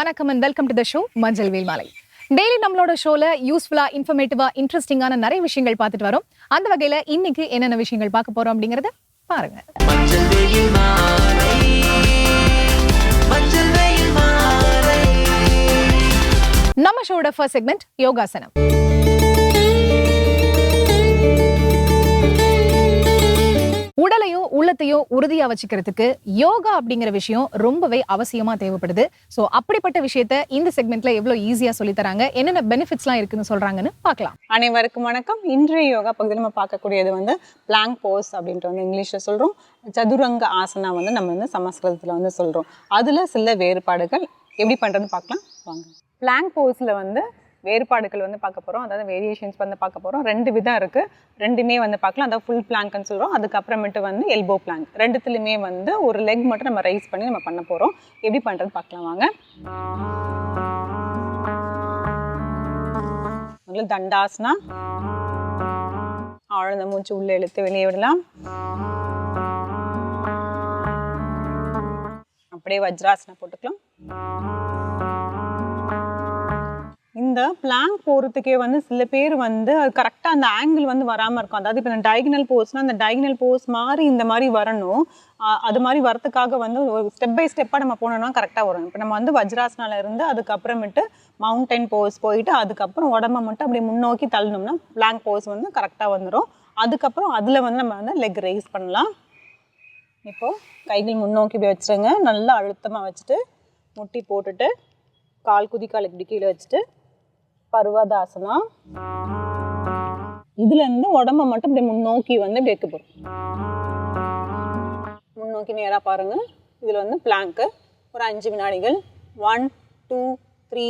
வணக்கம் and welcome to the show மஞ்சள் வேல் மாலை. டெய்லி நம்மளோட ஷோல யூஸ்ஃபுல்லா, இன்ஃபர்மேட்டிவா, இன்ட்ரெஸ்டிங்கான நிறைய விஷயங்கள் பார்த்துட்டு வரோம். அந்த வகையில இன்னைக்கு என்னென்ன விஷயங்கள் பார்க்க போறோம் அப்படிங்கறத பாருங்க. நம்ம ஷோட ஃபர்ஸ்ட் செக்மெண்ட் யோகாசனம். உடலையோ உள்ளத்தையோ உறுதியா வச்சுக்கிறதுக்கு யோகா அப்படிங்கிற விஷயம் ரொம்பவே அவசியமா தேவைப்படுது. சோ அப்படிப்பட்ட விஷயத்த இந்த செக்மெண்ட்ல எவ்வளவு ஈஸியா சொல்லி தராங்க, என்னென்ன பெனிஃபிட்ஸ்லாம் இருக்குன்னு சொல்றாங்கன்னு பார்க்கலாம். அனைவருக்கும் வணக்கம். இன்றைய யோகா பகுதியில் நம்ம பார்க்கக்கூடியது பிளாங்க் போஸ் அப்படின்ட்டு இங்கிலீஷ்ல சொல்றோம். சதுரங்க ஆசனா நம்ம சமஸ்கிருதத்துல சொல்றோம். அதுல சில வேறுபாடுகள் எப்படி பண்றதுன்னு பார்க்கலாம் வாங்க. பிளாங்க் போஸ்ல வேறுபாடுகள் பார்க்க போகிறோம். அதாவது வேரியேஷன்ஸ் பார்க்க போகிறோம். ரெண்டு விதம் இருக்குது. ரெண்டுமே பார்க்கலாம். அதாவது ஃபுல் பிளாங்க்னு சொல்கிறோம். அதுக்கப்புறமேட்டு எல்போ பிளாங்க். ரெண்டுத்துலையுமே ஒரு லெக் மட்டும் நம்ம ரைஸ் பண்ணி நம்ம பண்ண போகிறோம். எப்படி பண்ணுறது பார்க்கலாம் வாங்க. முதல்ல தண்டாசனா. ஆழ்ந்த மூச்சு உள்ளே இழுத்து வெளியே விடலாம். அப்படியே வஜ்ராசனா போட்டுக்கலாம். இந்த பிளாங்க் போகிறதுக்கே சில பேர் கரெக்டாக அந்த ஆங்கிள் வராமல் இருக்கும். அதாவது இப்போ டயகனல் போஸ்னால் அந்த டயகனல் போஸ் மாதிரி இந்த மாதிரி வரணும். அது மாதிரி வரத்துக்காக ஒரு ஸ்டெப் பை ஸ்டெப்பாக நம்ம போனோம்னா கரெக்டாக வரும். இப்போ நம்ம வஜ்ராசனால இருந்து அதுக்கப்புறமேட்டு மவுண்டைன் போஸ் போயிட்டு அதுக்கப்புறம் உடம்பை மட்டும் அப்படி முன்னோக்கி தள்ளணும்னா பிளாங்க் போஸ் கரெக்டாக வந்துடும். அதுக்கப்புறம் அதில் நம்ம லெக் ரைஸ் பண்ணலாம். இப்போது கைகள் முன்னோக்கி இப்படி வச்சுருங்க. நல்லா அழுத்தமாக வச்சுட்டு முட்டி போட்டுட்டு கால் குதிக்கால் இப்படி கீழே வச்சுட்டு பர்வதாசனா. இதுலேருந்து உடம்பை மட்டும் இப்படி முன்னோக்கி இப்படி வைக்க போகிறோம். முன்னோக்கி நேராக பாருங்கள். இதில் பிளாங்க்கு ஒரு 5 வினாடிகள். 1 2 3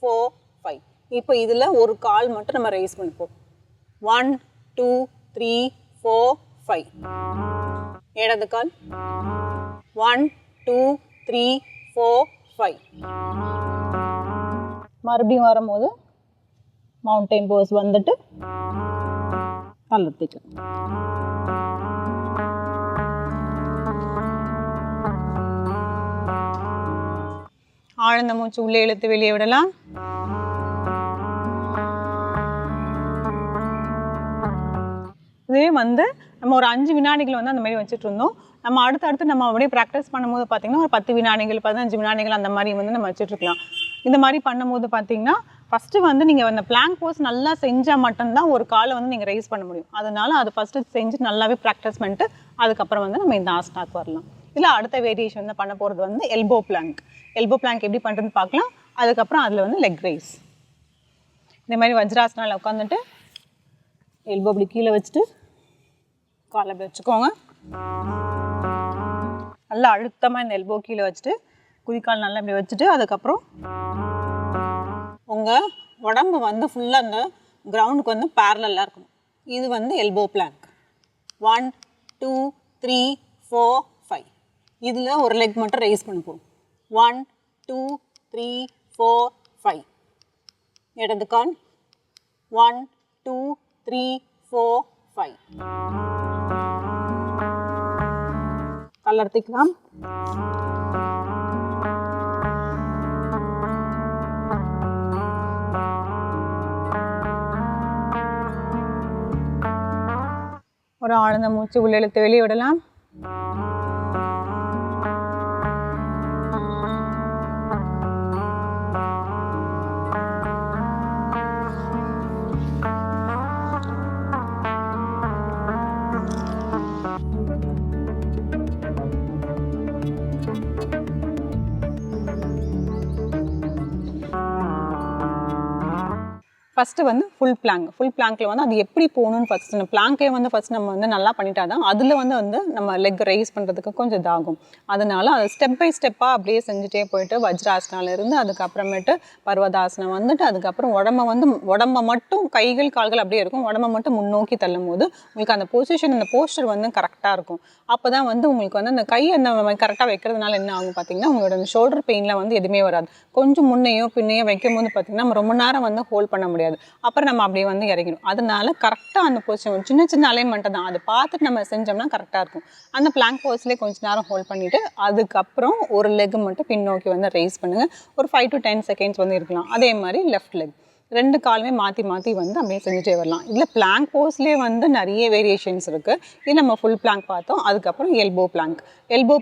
4 5. இப்போ இதில் ஒரு கால் மட்டும் நம்ம ரைஸ் பண்ணிப்போம். 1 2 3 4 5. இடது கால். 1 2 3 4 5. மறுபடியும் வரும்போது மவுண்டைன் போஸ் வந்துட்டு தளர்த்திக்கலாம். ஆழ்ந்த மூச்சு உள்ளே இழுத்து வெளியே விடலாம். இதே நம்ம ஒரு 5 வினாடிகள் அந்த மாதிரி வச்சுட்டு இருந்தோம். நம்ம அடுத்தடுத்து நம்ம அப்படியே ப்ராக்டிஸ் பண்ணும்போது பார்த்தீங்கன்னா ஒரு 10 வினாடிகள் 15 வினாடிகள் அந்த மாதிரி நம்ம வச்சுட்ருக்கலாம். இந்த மாதிரி பண்ணும்போது பார்த்தீங்கன்னா ஃபஸ்ட்டு நீங்கள் அந்த பிளாங்க் போஸ் நல்லா செஞ்சால் மட்டும்தான் ஒரு காலை நீங்கள் ரைஸ் பண்ண முடியும். அதனால அது ஃபஸ்ட்டு செஞ்சு நல்லாவே ப்ராக்டிஸ் பண்ணிட்டு அதுக்கப்புறம் நம்ம இந்த ஆசனாக்கு வரலாம். இல்லை அடுத்த வேரியேஷன் பண்ண போகிறது எல்போ பிளாங்க். எல்போ பிளாங்க் எப்படி பண்ணுறதுன்னு பார்க்கலாம். அதுக்கப்புறம் அதில் லெக் ரைஸ். இந்த மாதிரி வஜ்ராசனால உட்காந்துட்டு எல்போ அப்படி கீழே வச்சுட்டு காலை அப்படி வச்சுக்கோங்க. நல்லா அழுத்தமாக இந்த எல்போ கீழே வச்சுட்டு குதிக்கால் நல்லா இப்படி வச்சுட்டு அதுக்கப்புறம் உங்கள் உடம்பு ஃபுல்லாக அந்த கிரவுண்டுக்கு பேரலாக இருக்கணும். இது எல்போ பிளாங்க். 1 2 3 4 5. இதில் ஒரு லெக் மட்டும் ரைஸ் பண்ணிப்போம். 1 2 3 4 5. இடது கால். 1 2 3 4 5. தளர்த்திக்கலாம். ஒரு ஆழ்ந்த மூச்சு உள்ள இழுத்து வெளியே விடலாம். First full plank. ஃபுல் பிளாங்க்கில் அது எப்படி போகணுன்னு ஃபஸ்ட்டு பிளாங்கே ஃபஸ்ட் நம்ம நல்லா பண்ணிட்டா தான் அதில் நம்ம லெக் ரைஸ் பண்ணுறதுக்கு கொஞ்சம் இதாகும். அதனால் அதை ஸ்டெப் பை ஸ்டெப்பாக அப்படியே செஞ்சுட்டே போயிட்டு வஜ்ராசனாலேருந்து அதுக்கப்புறமேட்டு பர்வதாசனம் அதுக்கப்புறம் உடம்பை மட்டும் கைகள் கால்கள் அப்படியே இருக்கும். உடம்பை மட்டும் முன்னோக்கி தள்ளும் போது உங்களுக்கு அந்த பொசிஷன் அந்த போஸ்டர் கரெக்டாக இருக்கும். அப்போ தான் உங்களுக்கு அந்த கை அந்த கரெக்டாக வைக்கிறதுனால என்ன ஆகும் பார்த்தீங்கன்னா உங்களோட ஷோல்டர் பெயினில் எதுவுமே வராது. கொஞ்சம் முன்னையோ பின்னையோ வைக்கும் போது பார்த்தீங்கன்னா நம்ம ரொம்ப நேரம் ஹோல்ட் பண்ண முடியாது. முடியாது. அப்புறம் நம்ம அப்படியே வந்து இறங்கிடும். அதனால கரெக்டாக அந்த பொசிஷன் சின்ன சின்ன அலைன்மெண்ட்டை தான் அதை பார்த்துட்டு நம்ம செஞ்சோம்னா கரெக்டாக இருக்கும். அந்த பிளாங்க் போஸ்லேயே கொஞ்சம் நேரம் ஹோல்ட் பண்ணிவிட்டு அதுக்கப்புறம் ஒரு லெக் மட்டும் பின்னோக்கி வந்து ரைஸ் பண்ணுங்கள். ஒரு 5 to 10 செகண்ட்ஸ் வந்து இருக்கலாம். அதே மாதிரி லெஃப்ட் லெக் 2 காலுமே மாற்றி மாற்றி வந்து அப்படியே செஞ்சுட்டே வரலாம். இதில் பிளாங்க் போஸ்லேயே வந்து நிறைய வேரியேஷன்ஸ் இருக்குது. இது நம்ம ஃபுல் பிளாங்க் பார்த்தோம். அதுக்கப்புறம் எல்போ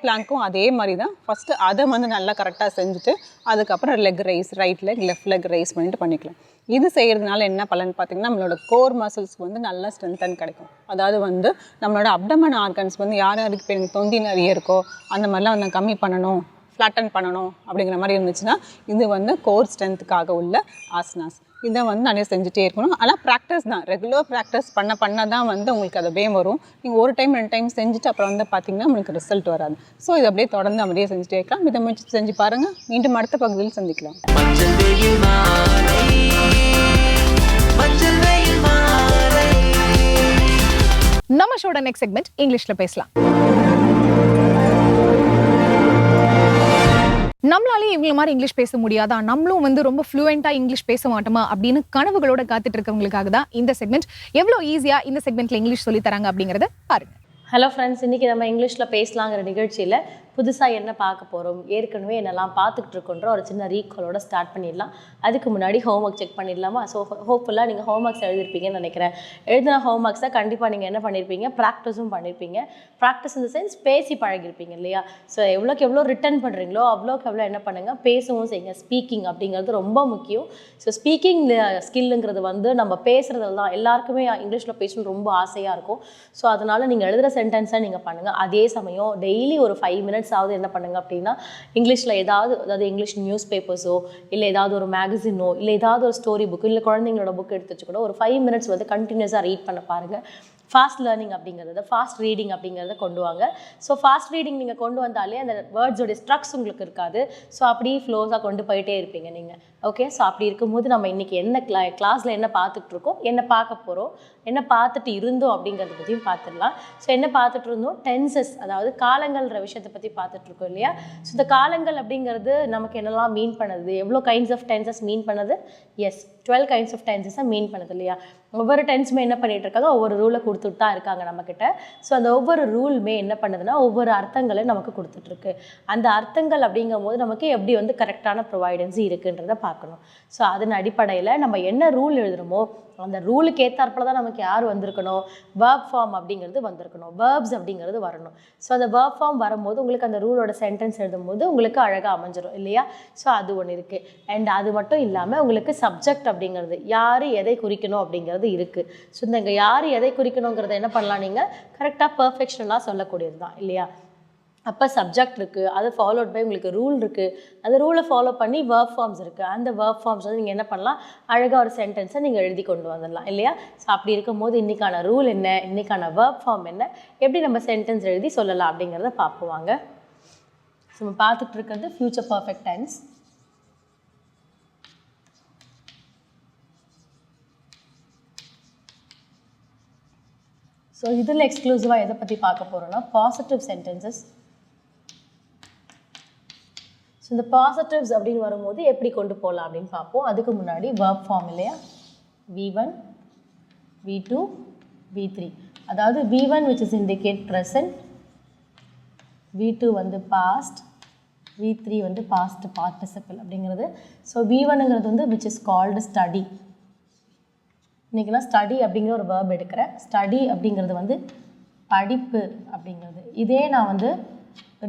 பிளாங்க்கும் அதே மாதிரி தான். ஃபஸ்ட்டு அதை வந்து நல்லா கரெக்டாக செஞ்சுட்டு அதுக்கப்புறம் leg raise, right leg left leg raise பண்ணிட்டு பண்ணிக்கலாம். இது செய்கிறதுனால என்ன பலன் பார்த்திங்கன்னா, நம்மளோட கோர் மசில்ஸ்க்கு வந்து நல்லா ஸ்ட்ரென்த்தன் கிடைக்கும். அதாவது வந்து நம்மளோட அப்டமன் ஆர்கன்ஸ் வந்து யாருக்கு இப்போ எனக்கு தொந்தி நிறைய இருக்கோ அந்த மாதிரிலாம் வந்து கம்மி பண்ணணும், ஃப்ளாட்டன் பண்ணணும் அப்படிங்கிற மாதிரி இருந்துச்சுன்னா இது வந்து கோர் ஸ்ட்ரென்த்துக்காக உள்ள ஆசனாஸ். இதை வந்து நிறைய செஞ்சுட்டே இருக்கணும். ஆனால் ப்ராக்டிஸ் தான், ரெகுலர் ப்ராக்டிஸ் பண்ண தான் வந்து உங்களுக்கு அது அப்படியே வரும். நீங்கள் ஒரு டைம் 2 டைம் செஞ்சுட்டு அப்புறம் வந்து பார்த்திங்கன்னா உங்களுக்கு ரிசல்ட் வராது. ஸோ இதை அப்படியே தொடர்ந்து அப்படியே செஞ்சுட்டே இருக்கலாம். இதை முயற்சி செஞ்சு பாருங்கள். மீண்டும் அடுத்த பகுதியில் சந்திக்கலாம். நம்ம ஷோட நெக்ஸ்ட் செக்மெண்ட் இங்கிலீஷ்ல பேசலாம். நம்மளாலே இவங்கள மாதிரி இங்கிலீஷ் பேச முடியாதா, நம்மளும் வந்து ரொம்ப ஃப்ளூயண்டா இங்கிலீஷ் பேச மாட்டோமா அப்படின்னு கனவுகளோட காத்துட்டு இருக்கவங்களுக்காக தான் இந்த செக்மெண்ட். எவ்வளவு ஈஸியா இந்த செக்மெண்ட்ல இங்கிலீஷ் சொல்லி தராங்க அப்படிங்கறத பாருங்க. ஹலோ ஃப்ரெண்ட்ஸ், இன்றைக்கி நம்ம இங்கிலீஷில் பேசலாங்கிற நிகழ்ச்சியில் புதுசாக என்ன பார்க்க போகிறோம், ஏற்கனவே என்னெல்லாம் பார்த்துக்கிட்டு இருக்கோன்ற ஒரு சின்ன ரீகாலோட ஸ்டார்ட் பண்ணிடலாம். அதுக்கு முன்னாடி ஹோம் ஒர்க் செக் பண்ணிடலாமா? ஸோ ஹோப்ஃபுல்லாக நீங்கள் ஹோம் ஒர்க்ஸ் எழுதிருப்பீங்கன்னு நினைக்கிறேன். எழுதின ஹோம் ஒர்க்ஸை கண்டிப்பாக நீங்கள் என்ன பண்ணியிருப்பீங்க, ப்ராக்டிஸும் பண்ணியிருப்பீங்க. ப்ராக்டிஸ் இந்த சென்ஸ் பேசி பழகிருப்பீங்க இல்லையா? ஸோ எவ்வளோக்கு எவ்வளோ ரிட்டன் பண்ணுறீங்களோ அவ்வளோக்கு எவ்வளோ என்ன பண்ணுங்கள், பேசவும் செய்யுங்க. ஸ்பீக்கிங் அப்படிங்கிறது ரொம்ப முக்கியம். ஸோ ஸ்பீக்கிங் ஸ்கில்லுங்கிறது வந்து நம்ம பேசுகிறதுல தான். எல்லாருக்குமே இங்கிலீஷில் பேசணும்னு ரொம்ப ஆசையாக இருக்கும். ஸோ அதனால் நீங்கள் எழுதுகிற சென்டென்ஸை நீங்கள் பண்ணுங்கள். அதே சமயம் டெய்லி ஒரு 5 minutes ஆகுது என்ன பண்ணுங்க அப்படின்னா, இங்கிலீஷில் அதாவது இங்கிலீஷ் நியூஸ் பேப்பர்ஸோ இல்லை ஏதாவது ஒரு மேகசினோ இல்லை ஏதாவது ஒரு ஸ்டோரி புக்கு இல்லை குழந்தைங்களோட புக் எடுத்து வச்சு கூட ஒரு 5 minutes வந்து கண்டினியூஸாக ரீட் பண்ண பாருங்கள். ஃபாஸ்ட் லேர்னிங் அப்படிங்கிறத, ஃபாஸ்ட் ரீடிங் அப்படிங்கிறத கொண்டு வாங்க. ஸோ ஃபாஸ்ட் ரீடிங் நீங்கள் கொண்டு வந்தாலே அந்த வேர்ட்ஸோடைய ஸ்ட்ரக்ஸ் உங்களுக்கு இருக்காது. ஸோ அப்படியே ஃப்ளோஸாக கொண்டு போயிட்டே இருப்பீங்க நீங்கள். ஓகே, ஸோ அப்படி இருக்கும்போது நம்ம இன்றைக்கி என்ன கிளாஸில் என்ன பார்த்துட்ருக்கோம், என்ன பார்க்க போகிறோம், என்ன பார்த்துட்டு இருந்தோம் அப்படிங்கிறத பற்றியும் பார்த்துடலாம். ஸோ என்ன பார்த்துட்டு இருந்தோம், டென்சஸ், அதாவது காலங்கள்ன்ற விஷயத்தை பற்றி பார்த்துட்ருக்கோம் இல்லையா? ஸோ இந்த காலங்கள் அப்படிங்கிறது நமக்கு என்னெல்லாம் மீன் பண்ணுது, எவ்வளோ கைண்ட்ஸ் ஆஃப் டென்சஸ் மீன் பண்ணுது? எஸ், 12 kinds of tenses மீன் பண்ணுது இல்லையா? ஒவ்வொரு டென்ஸுமே என்ன பண்ணிட்டு இருக்காங்க, ஒவ்வொரு ரூலை கொடுத்துட்டு தான் இருக்காங்க நம்மக்கிட்ட. ஸோ அந்த ஒவ்வொரு ரூலுமே என்ன பண்ணுதுன்னா ஒவ்வொரு அர்த்தங்களை நமக்கு கொடுத்துட்ருக்கு. அந்த அர்த்தங்கள் அப்படிங்கும் போது நமக்கு எப்படி வந்து கரெக்டான ப்ரொவைடன்ஸ் இருக்குன்றதை பார்க்கணும். ஸோ அதன் அடிப்படையில் நம்ம என்ன ரூல் எழுதுகிறோமோ அந்த ரூலுக்கு ஏற்றாற்போல தான் நமக்கு யார் வந்திருக்கணும், வேர்ப் ஃபார்ம் அப்படிங்கிறது வந்திருக்கணும், வேர்ப்ஸ் அப்படிங்கிறது வரணும். ஸோ அந்த வேர்ப் ஃபார்ம் வரும்போது உங்களுக்கு அந்த ரூலோட சென்டென்ஸ் எழுதும்போது உங்களுக்கு அழகாக அமைஞ்சிடும் இல்லையா? ஸோ அது ஒன்று இருக்குது. அண்ட் அது மட்டும் இல்லாமல் உங்களுக்கு சப்ஜெக்ட் அப்படிங்கிறது, யார் எதை குறிக்கணும் அப்படிங்கிறது இருக்குது. ஸோ இந்த யார் எதை குறிக்கணுங்கிறத என்ன பண்ணலாம், நீங்கள் கரெக்டாக பர்ஃபெக்ஷனலாக சொல்லக்கூடியது தான் இல்லையா? அப்போ சப்ஜெக்ட் இருக்குது, அது ஃபாலோட் பை உங்களுக்கு ரூல் இருக்குது, அந்த ரூலை ஃபாலோ பண்ணி வேர்ப் ஃபார்ம்ஸ் இருக்குது. அந்த வேர்ப் ஃபார்ம்ஸ் வந்து நீங்கள் என்ன பண்ணலாம், அழகாக ஒரு சென்டென்ஸை நீங்கள் எழுதி கொண்டு வந்துடலாம் இல்லையா? ஸோ அப்படி இருக்கும்போது இன்றைக்கான ரூல் என்ன, இன்றைக்கான வேர்ப் ஃபார்ம் என்ன, எப்படி நம்ம சென்டென்ஸ் எழுதி சொல்லலாம் அப்படிங்கிறத பார்ப்போவாங்க. ஸோ நம்ம பார்த்துட்டு இருக்கிறது ஃபியூச்சர் பர்ஃபெக்ட் டென்ஸ். ஸோ இதில் எக்ஸ்க்ளூசிவாக எதை பற்றி பார்க்க போகிறோன்னா பாசிட்டிவ் சென்டென்சஸ். ஸோ இந்த பாசிட்டிவ்ஸ் அப்படின்னு வரும்போது எப்படி கொண்டு போகலாம் அப்படின்னு பார்ப்போம். அதுக்கு முன்னாடி வேர்ப் ஃபார்ம் இல்லையா, V1, V2, V3. அதாவது V1 which is indicate present, V2 வந்து past, V3 வந்து past participle அப்படிங்கிறது. ஸோ V1ங்கிறது வந்து which is called study. இன்றைக்கி நான் ஸ்டடி அப்படிங்கிற ஒரு வேர்ப் எடுக்கிறேன். ஸ்டடி அப்படிங்கிறது வந்து படிப்பு அப்படிங்கிறது. இதே நான் வந்து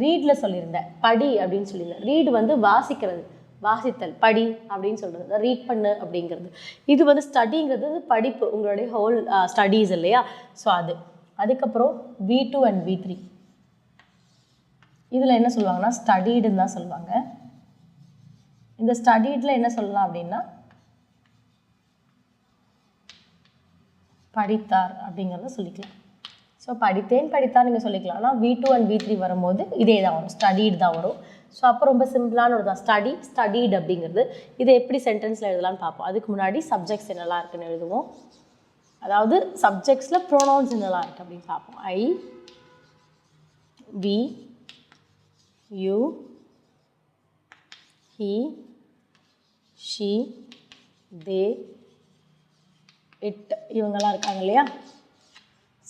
ரீடில் சொல்லியிருந்தேன், படி அப்படின்னு சொல்லியிருந்தேன். ரீடு வந்து வாசிக்கிறது, வாசித்தல், படி அப்படின்னு சொல்கிறது, ரீட் பண்ணு அப்படிங்கிறது. இது வந்து ஸ்டடிங்கிறது படிப்பு, உங்களுடைய ஹோல் ஸ்டடீஸ் இல்லையா? ஸோ அதுக்கப்புறம் V2 and V3 இதில் என்ன சொல்லுவாங்கன்னா ஸ்டடீடுன்னு தான் சொல்லுவாங்க. இந்த ஸ்டடீடில் என்ன சொல்லலாம் அப்படின்னா படித்தார் அப்படிங்கிறத சொல்லிக்கலாம். ஸோ படித்தேன், படித்தார் நீங்கள் சொல்லிக்கலாம். ஆனால் V2 and V3 வரும்போது இதே தான் வரும், ஸ்டடீடு தான் வரும். ஸோ அப்போ ரொம்ப சிம்பிளான ஒரு தான் ஸ்டடீடு அப்படிங்கிறது. இதை எப்படி சென்டென்ஸில் எழுதலான்னு பார்ப்போம். அதுக்கு முன்னாடி சப்ஜெக்ட்ஸ் என்னெல்லாம் இருக்குன்னு எழுதுவோம். அதாவது சப்ஜெக்ட்ஸில் ப்ரோனவுன்ஸ் என்னெல்லாம் இருக்குது அப்படின்னு பார்ப்போம். I, we, you, he, she, they, it இவங்கெல்லாம் இருக்காங்க இல்லையா.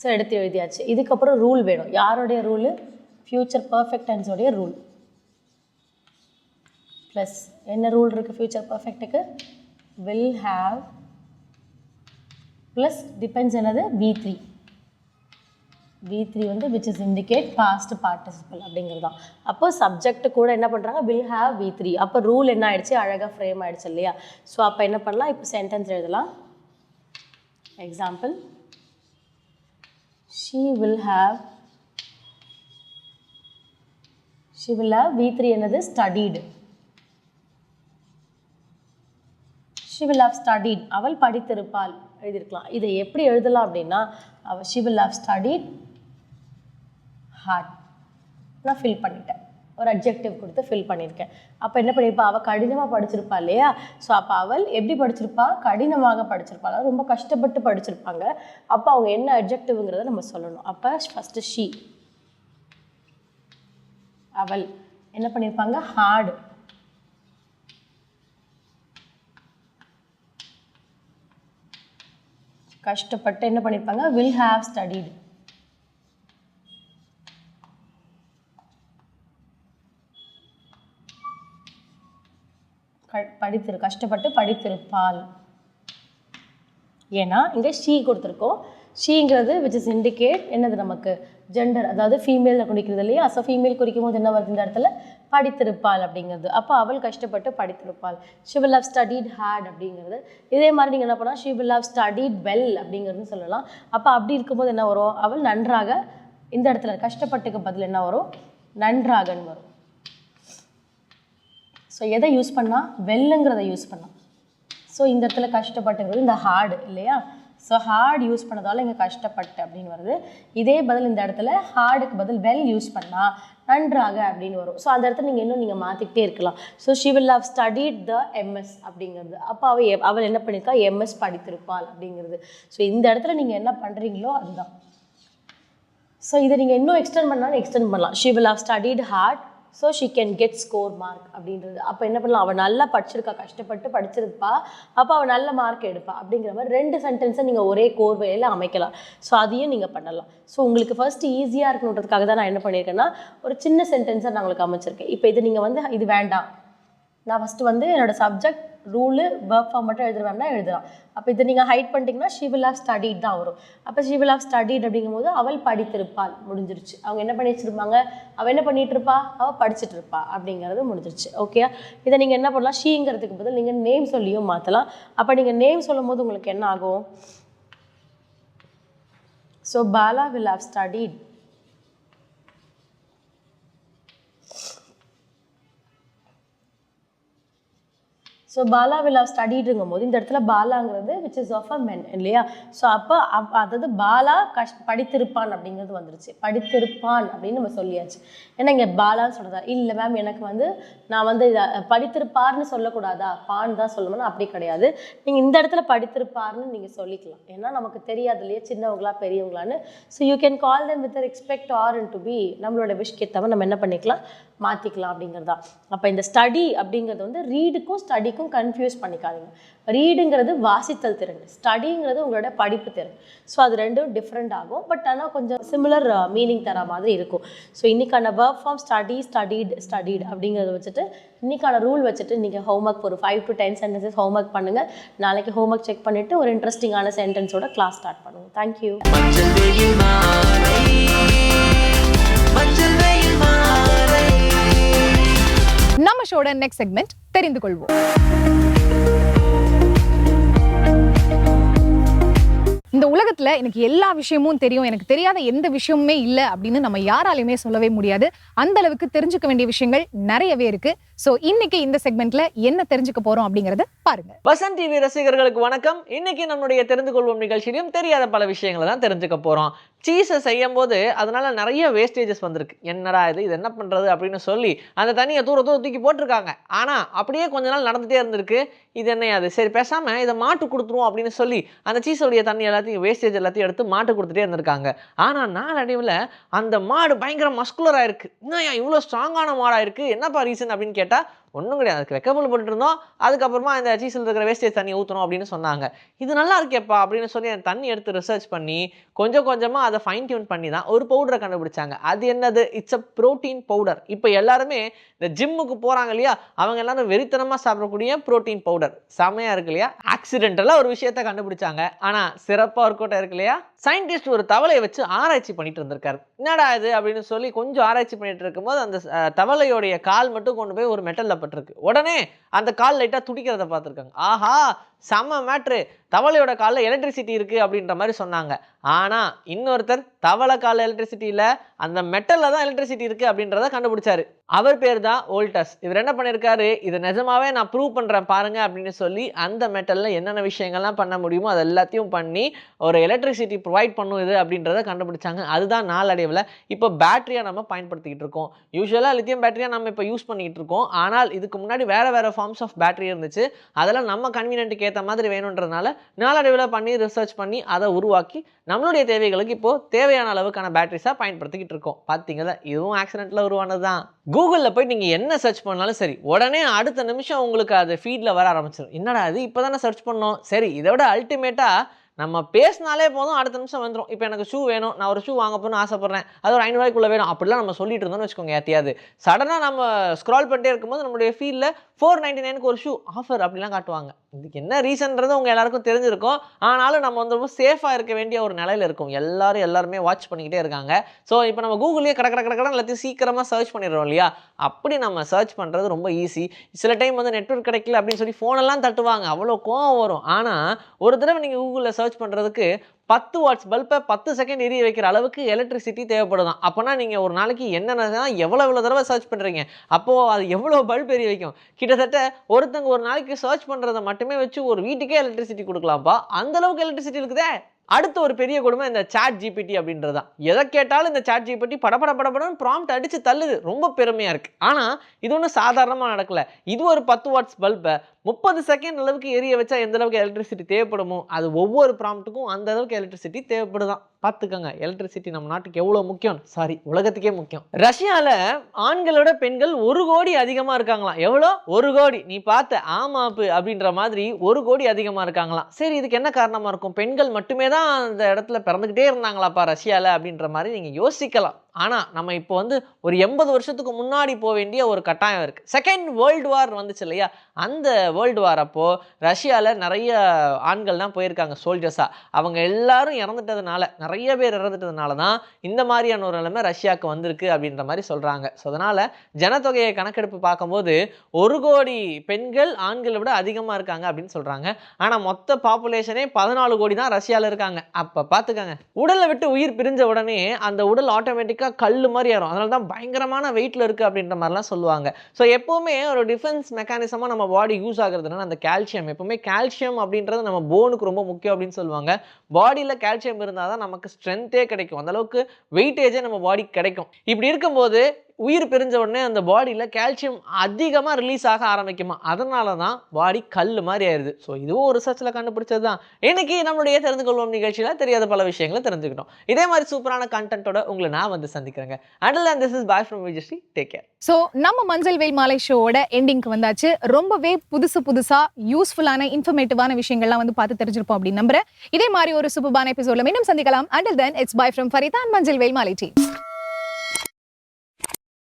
ஸோ எடுத்து எழுதியாச்சு. இதுக்கப்புறம் ரூல் வேணும். யாருடைய ரூலு? ஃப்யூச்சர் பர்ஃபெக்ட் டென்ஸோடைய ரூல். ப்ளஸ் என்ன ரூல் இருக்குது ஃப்யூச்சர் பர்ஃபெக்ட்டுக்கு? வில் ஹாவ் ப்ளஸ் டிபெண்ட்ஸ் என்னது? V3. V3 வந்து which is indicate past participle அப்படிங்கிறது தான். அப்போ சப்ஜெக்ட் கூட என்ன பண்ணுறாங்க? Will have V3. அப்போ ரூல் என்ன ஆயிடுச்சு? அழகாக ஃப்ரேம் ஆயிடுச்சு இல்லையா. ஸோ அப்போ என்ன பண்ணலாம்? இப்போ சென்டென்ஸ் எழுதலாம். Example, she will have V3 என்னது? studied. she will have studied. அவள் படித்திருப்பாள் எழுதியிருக்கலாம். இதை எப்படி எழுதலாம் அப்படின்னா, she will have studied hard. நான் ஃபில் பண்ணிட்டேன், ஒரு அட்ஜெக்டிவ் கொடுத்து ஃபில் பண்ணியிருக்கேன். அப்போ என்ன பண்ணியிருப்பா? அவள் கடினமாக படிச்சிருப்பா இல்லையா. ஸோ அப்போ அவள் எப்படி படிச்சிருப்பா? கடினமாக படிச்சிருப்பா, அதாவது ரொம்ப கஷ்டப்பட்டு படிச்சிருப்பாங்க. அப்போ அவங்க என்ன அட்ஜெக்டிவ்ங்கிறத நம்ம சொல்லணும். அப்போ ஃபஸ்ட்டு ஷீ, அவள் என்ன பண்ணியிருப்பாங்க? ஹார்டு. கஷ்டப்பட்டு என்ன பண்ணியிருப்பாங்க? Will have studied. கஷ்டப்பட்டு படித்திருப்பாள். ஏன்னா இங்கே ஷீ கொடுத்துருக்கோம். ஷீங்கிறது விச் இஸ் இண்டிகேட் என்னது? நமக்கு ஜெண்டர், அதாவது ஃபீமேலில் குறிக்கிறது இல்லையா. ஸோ ஃபீமேல் குறிக்கும் போது என்ன வருது இந்த இடத்துல? படித்திருப்பாள் அப்படிங்கிறது. அப்போ அவள் கஷ்டப்பட்டு படித்திருப்பாள். she will have studied hard அப்படிங்கிறது. இதே மாதிரி நீங்கள் என்ன பண்ணலாம்? she will have studied well அப்படிங்கிறது சொல்லலாம். அப்போ அப்படி இருக்கும்போது என்ன வரும்? அவள் நன்றாக, இந்த இடத்துல கஷ்டப்பட்டுக்கு பதில் என்ன வரும்? நன்றாகன்னு வரும். ஸோ எதை யூஸ் பண்ணால்? வெல்லுங்கிறத யூஸ் பண்ணலாம். ஸோ இந்த இடத்துல கஷ்டப்பட்டுங்கிறது இந்த ஹார்டு இல்லையா. ஸோ ஹார்ட் யூஸ் பண்ணதால் இங்கே கஷ்டப்பட்டு அப்படின்னு வருது. இதே பதில் இந்த இடத்துல ஹார்டுக்கு பதில் வெல் யூஸ் பண்ணால் நன்றாக அப்படின்னு வரும். ஸோ அந்த இடத்துல நீங்கள் மாற்றிக்கிட்டே இருக்கலாம். So she will have studied the MS அப்படிங்கிறது. அப்போ அவள் என்ன பண்ணியிருக்கா? MS படித்திருப்பாள் அப்படிங்கிறது. ஸோ இந்த இடத்துல நீங்கள் என்ன பண்ணுறீங்களோ அதுதான். ஸோ இதை நீங்கள் இன்னும் எக்ஸ்டெண்ட் பண்ணாலும் எக்ஸ்டெண்ட் பண்ணலாம். she will have studied hard so she can get score mark அப்படின்றது. அப்போ என்ன பண்ணலாம்? அவள் நல்லா படிச்சிருக்கா, கஷ்டப்பட்டு படிச்சிருப்பா, அப்போ அவள் நல்ல மார்க் எடுப்பா அப்படிங்கிற மாதிரி 2 சென்டென்ஸை நீங்கள் ஒரே கோர்வையில் அமைக்கலாம். ஸோ அதையும் நீங்கள் பண்ணலாம். ஸோ உங்களுக்கு ஃபர்ஸ்ட் ஈஸியாக இருக்கணுன்றதுக்காக தான் நான் என்ன பண்ணியிருக்கேன்னா ஒரு சின்ன சென்டென்ஸை நான் உங்களுக்கு அமைச்சிருக்கேன். இப்போ இது நீங்கள் வந்து இது வேண்டாம், நான் ஃபஸ்ட்டு வந்து என்னோடய சப்ஜெக்ட் ரூலு வேர்ப் ஃபார்ம் மட்டும் எழுதுவேன்னா எழுதலாம். அப்போ இதை நீங்கள் ஹைட் பண்ணிட்டீங்கன்னா she will have studied தான் வரும். அப்போ she will have studied அப்படிங்கும்போது அவள் படித்திருப்பாள் முடிஞ்சிருச்சு. அவங்க என்ன பண்ணி வச்சுருப்பாங்க? அவள் என்ன பண்ணிகிட்டு இருப்பா? அவள் படிச்சுட்டு இருப்பா அப்படிங்கிறது முடிஞ்சிருச்சு. ஓகே, இதை நீங்கள் என்ன பண்ணலாம்? ஷீங்கிறதுக்கு பதில் நீங்கள் நேம் சொல்லியும் மாற்றலாம். அப்போ நீங்கள் நேம் சொல்லும் போது உங்களுக்கு என்ன ஆகும்? So Bala will have studied. So Bala will have studiedங்கும் போது இந்த இடத்துல பாலாங்கிறது விச் இஸ் ஆஃப் அ மென் இல்லையா. ஸோ அப்போ அதாவது பாலா படித்திருப்பான் அப்படிங்கிறது வந்துருச்சு. படித்திருப்பான் அப்படின்னு நம்ம சொல்லியாச்சு. ஏன்னா இங்கே பாலான்னு சொல்கிறதா? இல்லை மேம், எனக்கு வந்து நான் வந்து படித்திருப்பார்னு சொல்லக்கூடாதா? பான் தான் சொல்லணும்னா அப்படி கிடையாது. நீங்கள் இந்த இடத்துல படித்திருப்பார்னு நீங்கள் சொல்லிக்கலாம். ஏன்னா நமக்கு தெரியாது இல்லையா சின்னவங்களா பெரியவங்களான்னு. So you can call them with respect are in to be. நம்மளோட விஷ் கேத்தவங்க நம்ம என்ன பண்ணிக்கலாம்? மாற்றிக்கலாம் அப்படிங்கிறதா. அப்போ இந்த ஸ்டடி அப்படிங்கிறது வந்து ரீடுக்கும் ஸ்டடிக்கும் கன்ஃபியூஸ் பண்ணிக்காதீங்க. ரீடுங்கிறது வாசித்தல் திறன், ஸ்டடிங்கிறது உங்களோட படிப்பு திறன். ஸோ அது ரெண்டும் டிஃப்ரெண்ட் ஆகும். பட் ஆனால் கொஞ்சம் சிமிலர் மீனிங் தர மாதிரி இருக்கும். ஸோ இன்றைக்கான வேர்ப் ஃபார்ம் ஸ்டடி, ஸ்டடீட் அப்படிங்கிறத வச்சுட்டு இன்றைக்கான ரூல் வச்சுட்டு நீங்கள் ஹோம்ஒர்க் ஒரு 5 to 10 சென்டென்சஸ் ஹோம்ஒர்க் பண்ணுங்கள். நாளைக்கு ஹோம்ஒர்க் செக் பண்ணிவிட்டு ஒரு இன்ட்ரெஸ்டிங்கான சென்டென்ஸோட கிளாஸ் ஸ்டார்ட் பண்ணுங்கள். தேங்க்யூ. நம்ம ஷோட நெக்ஸ்ட் செக்மெண்ட் தெரிந்து கொள்வோம். இந்த உலகத்துல எனக்கு எல்லா விஷயமும் தெரியும், எனக்கு தெரியாத எந்த விஷயமுமே இல்லை அப்படின்னு நம்ம யாராலையுமே சொல்லவே முடியாது. அந்த அளவுக்கு தெரிஞ்சுக்க வேண்டிய விஷயங்கள் நிறையவே இருக்கு. சோ இன்னைக்கு இந்த செக்மெண்ட்ல என்ன தெரிஞ்சுக்க போறோம் அப்படிங்கறத பாருங்க. வசன் டிவி ரசிகர்களுக்கு வணக்கம். இன்னைக்கு நம்மளுடைய தெரிந்து கொள்வோம் நிகழ்ச்சியிலும் தெரியாத பல விஷயங்களை தான் தெரிஞ்சுக்க போறோம். சீஸை செய்யும் போது அதனால நிறைய வேஸ்டேஜஸ் வந்திருக்கு. என்னடா இது என்ன பண்றது அப்படின்னு சொல்லி அந்த தண்ணியை தூர தூக்கி போட்டிருக்காங்க. ஆனா அப்படியே கொஞ்ச நாள் நடந்துட்டே இருந்திருக்கு. இது என்னையாது, சரி பேசாம இதை மாட்டு கொடுத்துருவோம் அப்படின்னு சொல்லி அந்த சீஸோடைய தண்ணி எல்லாத்தையும் வேஸ்டேஜ் எல்லாத்தையும் எடுத்து மாட்டு கொடுத்துட்டே இருந்திருக்காங்க. ஆனா நாளடைவில் அந்த மாடு பயங்கர மஸ்குலரா இருக்கு. இன்னும் இவ்வளோ ஸ்ட்ராங்கான மாடா இருக்கு, என்னப்பா ரீசன் அப்படின்னு கேட்டா கேட்டால் ஒன்றும் கிடையாது, அதுக்கு வெக்கப்புல் போட்டுட்டு இருந்தோம், அதுக்கப்புறமா இந்த சீஸில் இருக்கிற வேஸ்டேஜ் தண்ணி ஊற்றணும் அப்படின்னு சொன்னாங்க. இது நல்லா இருக்கேப்பா அப்படின்னு சொல்லி அந்த தண்ணி எடுத்து ரிசர்ச் பண்ணி கொஞ்சம் கொஞ்சமாக அதை ஃபைன் டியூன் பண்ணி தான் ஒரு பவுடரை கண்டுபிடிச்சாங்க. அது என்னது? It's a protein powder. இப்போ எல்லாருமே இந்த ஜிம்முக்கு போகிறாங்க இல்லையா, அவங்க எல்லாரும் வெறித்தனமாக சாப்பிடக்கூடிய ப்ரோட்டீன் பவுடர் செமையாக இருக்கு இல்லையா. ஆக்சிடென்டலாக ஒரு விஷயத்தை கண்டுபிடிச்சாங்க, ஆனால் சிறப்பாக ஒர்க் அவுட் இருக்கு இல்லையா. சயின்டிஸ்ட் ஒரு தவளையை வச்சு ஆராய்ச்சி பண்ணிட்டு இருந்திருக்காரு. என்னடா இது அப்படின்னு சொல்லி கொஞ்சம் ஆராய்ச்சி பண்ணிட்டு இருக்கும்போது அந்த தவளையோடைய கால் மட்டும் கொண்டு போய் ஒரு மெட்டலில் பட்டிருக்கு. உடனே அந்த கால் லைட்டாக துடிக்கிறத பார்த்துருக்காங்க. ஆஹா, செம்ம மேட்ரு, தவளையோட காலில் எலக்ட்ரிசிட்டி இருக்குது அப்படின்ற மாதிரி சொன்னாங்க. ஆனால் இன்னொருத்தர் தவளை காலில் எலக்ட்ரிசிட்டி இல்லை, அந்த மெட்டலில் தான் எலக்ட்ரிசிட்டி இருக்குது அப்படின்றத கண்டுபிடிச்சாரு. அவர் பேர் தான் வோல்டஸ். இவர் என்ன பண்ணியிருக்காரு, இது நிஜமாவே நான் ப்ரூவ் பண்ணுறேன் பாருங்க அப்படின்னு சொல்லி அந்த மெட்டலில் என்னென்ன விஷயங்கள்லாம் பண்ண முடியுமோ அது எல்லாத்தையும் பண்ணி ஒரு எலக்ட்ரிசிட்டி ப்ரொவைட் பண்ணும் இது அப்படின்றத கண்டுபிடிச்சாங்க. அதுதான் நாளடைவில் இப்போ பேட்டரியாக நம்ம பயன்படுத்திக்கிட்டு இருக்கோம். யூஸ்வலாக லித்தியம் பேட்டரியாக நம்ம இப்போ யூஸ் பண்ணிக்கிட்டு இருக்கோம். ஆனால் இதுக்கு முன்னாடி வேறு ஃபார்ம்ஸ் ஆஃப் பேட்டரி இருந்துச்சு. அதெல்லாம் நம்ம கன்வீனியன்ட்டுக்கு ஏற்ற மாதிரி வேணுன்றதுனால நாளடைவில் பண்ணி ரிசர்ச் பண்ணி அதை உருவாக்கி நம்மளுடைய தேவைகளுக்கு இப்போ தேவையான அளவுக்கான பேட்டரிஸாக பயன்படுத்திக்கிட்டு இருக்கோம். பார்த்தீங்களா, இதுவும் ஆக்சிடென்ட்டில் உருவானது தான். கூகுளில் போய் நீங்கள் என்ன சர்ச் பண்ணாலும் சரி, உடனே அடுத்த நிமிஷம் உங்களுக்கு அது ஃபீடில் வர ஆரம்பிச்சிடும். என்னடா அது, இப்போ தானே சர்ச் பண்ணோம். சரி, இதை விட அல்டிமேட்டாக நம்ம பேசினாலே போதும், அடுத்த நிமிஷம் வந்துடும். இப்போ எனக்கு ஷூ வேணும், நான் ஒரு ஷூ வாங்க போகணும்னு ஆசைப்பட்றேன், அது ஒரு 500 ரூபாய்க்குள்ளே வேணும் அப்படிலாம் நம்ம சொல்லிட்டு இருந்தோம்னு வச்சுக்கோங்க. ஏற்றியாது சடனாக நம்ம ஸ்க்ரால் பண்ணிட்டே இருக்கும்போது நம்மளுடைய ஃபீல்டில் 499க்கு ஒரு ஷூ ஆஃபர் அப்படிலாம் காட்டுவாங்க. இதுக்கு என்ன ரீசன்றது உங்கள் எல்லாருக்கும் தெரிஞ்சிருக்கும். ஆனாலும் நம்ம வந்து ரொம்ப சேஃபாக இருக்க வேண்டிய ஒரு நிலையில் இருக்கும். எல்லாருமே வாட்ச் பண்ணிக்கிட்டே இருக்காங்க. ஸோ இப்போ நம்ம கூகுள்லேயே கடை எல்லாத்தையும் சீக்கிரமாக சர்ச் பண்ணிடுறோம் இல்லையா. அப்படி நம்ம சர்ச் பண்ணுறது ரொம்ப ஈஸி. சில டைம் வந்து நெட்வொர்க் கிடைக்கல அப்படின்னு சொல்லி ஃபோனெல்லாம் தட்டுவாங்க, அவ்வளோ கோவம் வரும். ஆனால் ஒரு தடவை நீங்கள் கூகுளில் சர்ச் பண்ணுறதுக்கு 10 வாட்ஸ் பல்பை 10 செகண்ட் எரிய வைக்கிற அளவுக்கு எலக்ட்ரிசிட்டி தேவைப்படுதான். அப்போனா நீங்கள் ஒரு நாளைக்கு என்னென்ன எவ்வளோ தடவை சர்ச் பண்ணுறீங்க, அப்போது அது எவ்வளோ பல்ப் எரிய வைக்கும். கிட்டத்தட்ட ஒருத்தங்க ஒரு நாளைக்கு சர்ச் பண்ணுறதை மட்டுமே வச்சு ஒரு வீட்டுக்கே எலக்ட்ரிசிட்டி கொடுக்கலாம்ப்பா, அந்தளவுக்கு எலக்ட்ரிசிட்டி இருக்குதே. அடுத்த ஒரு பெரிய கொடுமை இந்த சாட் ஜிபிடி அப்படின்றது தான். எதை கேட்டாலும் இந்த சாட் ஜிபிடி படப்படன்னு ப்ராம்ப்ட் அடித்து தள்ளுது. ரொம்ப பெருமையாக இருக்குது. ஆனால் இது ஒன்றும் சாதாரணமாக நடக்கல. இது ஒரு 10 வாட்ஸ் பல்பை 30 செகண்ட் அளவுக்கு எரிய வச்சா எந்த அளவுக்கு எலக்ட்ரிசிட்டி தேவைப்படுமோ அது ஒவ்வொரு ப்ராம்ப்ட்டுக்கும் அந்த அளவுக்கு எலக்ட்ரிசிட்டி தேவைப்படுதான். பார்த்துக்கோங்க, எலக்ட்ரிசிட்டி நம்ம நாட்டுக்கு எவ்வளோ முக்கியம், சாரி உலகத்துக்கே முக்கியம். ரஷ்யாவில் ஆண்களோட பெண்கள் 1 கோடி அதிகமாக இருக்காங்களாம். எவ்வளோ? 1 கோடி. நீ பார்த்த ஆமாப்பு அப்படின்ற மாதிரி 1 கோடி அதிகமாக இருக்காங்களாம். சரி, இதுக்கு என்ன காரணமாக இருக்கும்? பெண்கள் மட்டுமே தான் அந்த இடத்துல பிறந்துக்கிட்டே இருந்தாங்களாப்பா ரஷ்யாவில் அப்படின்ற மாதிரி நீங்கள் யோசிக்கலாம். ஆனால் நம்ம இப்போ வந்து ஒரு 80 வருஷத்துக்கு முன்னாடி போக வேண்டிய ஒரு கட்டாயம் இருக்குது. செகண்ட் வேர்ல்டு வார் வந்துச்சு இல்லையா, அந்த வேர்ல்டு வார் அப்போது ரஷ்யாவில் நிறைய ஆண்கள் தான் போயிருக்காங்க சோல்ஜர்ஸாக. அவங்க எல்லாரும் இறந்துட்டதுனால, நிறைய பேர் இறந்துட்டதுனால தான் இந்த மாதிரியான ஒரு நிலைமை ரஷ்யாவுக்கு வந்திருக்கு அப்படின்ற மாதிரி சொல்கிறாங்க. ஸோ அதனால் ஜனத்தொகையை கணக்கெடுப்பு பார்க்கும்போது 1 கோடி பெண்கள் ஆண்களை விட அதிகமாக இருக்காங்க அப்படின்னு சொல்கிறாங்க. ஆனால் மொத்த பாப்புலேஷனே 14 கோடி தான் ரஷ்யாவில் இருக்காங்க. அப்போ பார்த்துக்கங்க, உடலை விட்டு உயிர் பிரிஞ்ச உடனே அந்த உடல் ஆட்டோமேட்டிக்காக கல்லு மாதிரி ஏறும். அதனால தான் பயங்கரமான வெயிட்ல இருக்குது அப்படின்ற மாதிரிலாம் சொல்லுவாங்க. ஸோ எப்போவுமே ஒரு டிஃபென்ஸ் மெக்கானிசமாக நம்ம பாடி யூஸ் ஆகுறதுனால அந்த கால்சியம், எப்போவுமே கால்சியம் அப்படின்றது நம்ம போனுக்கு ரொம்ப முக்கியம் அப்படின்னு சொல்லுவாங்க. பாடியில் கால்சியம் இருந்தால் தான் நமக்கு ஸ்ட்ரென்த்தே கிடைக்கும், அந்தளவுக்கு வெயிட்டேஜே நம்ம பாடிக்கு கிடைக்கும். இப்படி இருக்கும்போது உயிர் பிரிஞ்ச உடனே அந்த பாடியில் கால்சியம் அதிகமாக ரிலீஸ் ஆக ஆரம்பிக்குமா, அதனால தான் பாடி கல் மாதிரி ஆயிடுது. ஸோ இதுவும் ஒரு ரிசர்ச்சில் கண்டுபிடிச்சது தான். இன்னைக்கு நம்மளுடைய தெரிந்து கொள்வோம் நிகழ்ச்சியில் தெரியாத பல விஷயங்களை தெரிஞ்சுக்கிட்டோம். இதே மாதிரி சூப்பரான கண்டென்ட்டோட உங்களை நான் வந்து சந்திக்கிறேங்க. Until then, this is bye from Vijayashree. Take care. So நம்ம மஞ்சள் வெயில் மாலை ஷோவோட எண்டிங்க்கு வந்தாச்சு. ரொம்பவே புதுசா யூஸ்ஃபுல்லான இன்ஃபர்மேட்டிவான விஷயங்கள்லாம் வந்து பார்த்து தெரிஞ்சிருப்போம் அப்படின்னு நம்புறேன். இதே மாதிரி ஒரு சூப்பரான எபிசோட்ல மீண்டும் சந்திக்கலாம். Until then, it's bye from Farita and மஞ்சள் வெயில் மாலை டீம்.